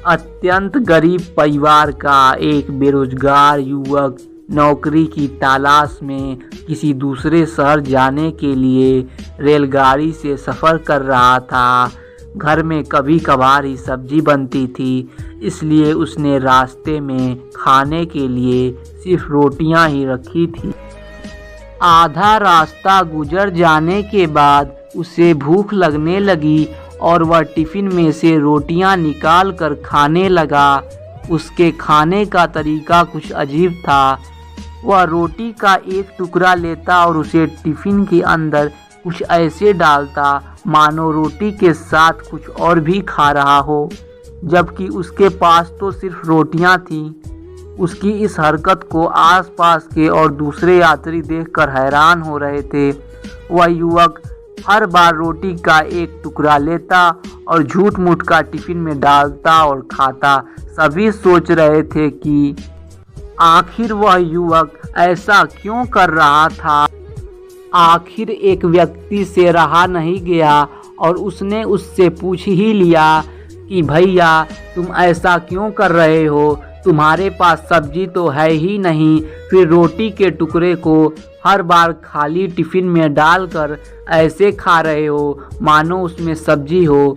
अत्यंत गरीब परिवार का एक बेरोजगार युवक नौकरी की तलाश में किसी दूसरे शहर जाने के लिए रेलगाड़ी से सफ़र कर रहा था। घर में कभी कभार ही सब्जी बनती थी, इसलिए उसने रास्ते में खाने के लिए सिर्फ रोटियां ही रखी थी। आधा रास्ता गुजर जाने के बाद उसे भूख लगने लगी और वह टिफ़िन में से रोटियां निकाल कर खाने लगा। उसके खाने का तरीका कुछ अजीब था। वह रोटी का एक टुकड़ा लेता और उसे टिफ़िन के अंदर कुछ ऐसे डालता मानो रोटी के साथ कुछ और भी खा रहा हो, जबकि उसके पास तो सिर्फ रोटियां थीं। उसकी इस हरकत को आसपास के और दूसरे यात्री देखकर हैरान हो रहे थे। वह युवक हर बार रोटी का एक टुकड़ा लेता और झूठ मूठ का टिफ़िन में डालता और खाता। सभी सोच रहे थे कि आखिर वह युवक ऐसा क्यों कर रहा था। आखिर एक व्यक्ति से रहा नहीं गया और उसने उससे पूछ ही लिया कि भैया, तुम ऐसा क्यों कर रहे हो? तुम्हारे पास सब्जी तो है ही नहीं, फिर रोटी के टुकड़े को हर बार खाली टिफ़िन में डालकर ऐसे खा रहे हो मानो उसमें सब्जी हो।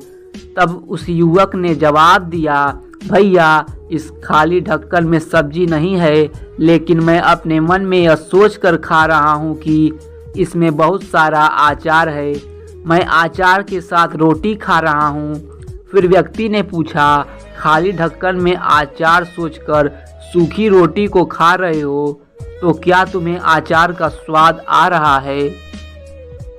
तब उस युवक ने जवाब दिया, भैया, इस खाली ढक्कन में सब्जी नहीं है, लेकिन मैं अपने मन में यह सोच कर खा रहा हूँ कि इसमें बहुत सारा अचार है। मैं अचार के साथ रोटी खा रहा हूँ। फिर व्यक्ति ने पूछा, खाली ढक्कन में अचार सोचकर सूखी रोटी को खा रहे हो, तो क्या तुम्हें अचार का स्वाद आ रहा है?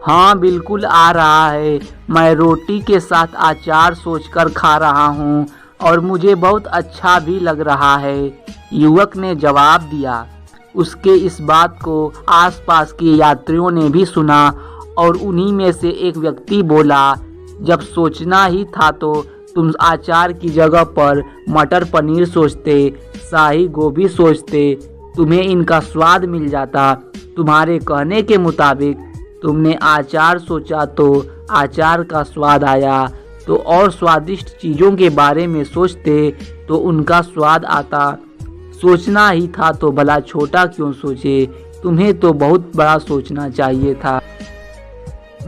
हाँ, बिल्कुल आ रहा है। मैं रोटी के साथ अचार सोचकर खा रहा हूँ और मुझे बहुत अच्छा भी लग रहा है, युवक ने जवाब दिया। उसके इस बात को आसपास के यात्रियों ने भी सुना और उन्हीं में से एक व्यक्ति बोला, जब सोचना ही था तो तुम अचार की जगह पर मटर पनीर सोचते, शाही गोभी सोचते, तुम्हें इनका स्वाद मिल जाता। तुम्हारे कहने के मुताबिक तुमने अचार सोचा तो अचार का स्वाद आया, तो और स्वादिष्ट चीज़ों के बारे में सोचते तो उनका स्वाद आता। सोचना ही था तो भला छोटा क्यों सोचे? तुम्हें तो बहुत बड़ा सोचना चाहिए था।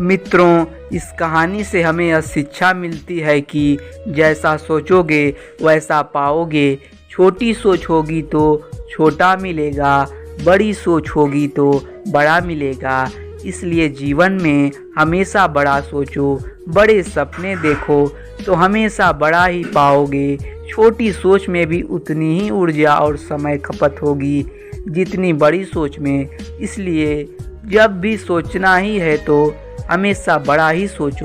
मित्रों, इस कहानी से हमें यह शिक्षा मिलती है कि जैसा सोचोगे वैसा पाओगे। छोटी सोच होगी तो छोटा मिलेगा, बड़ी सोच होगी तो बड़ा मिलेगा। इसलिए जीवन में हमेशा बड़ा सोचो, बड़े सपने देखो तो हमेशा बड़ा ही पाओगे। छोटी सोच में भी उतनी ही ऊर्जा और समय खपत होगी जितनी बड़ी सोच में। इसलिए जब भी सोचना ही है तो हमेशा बड़ा ही सोचो।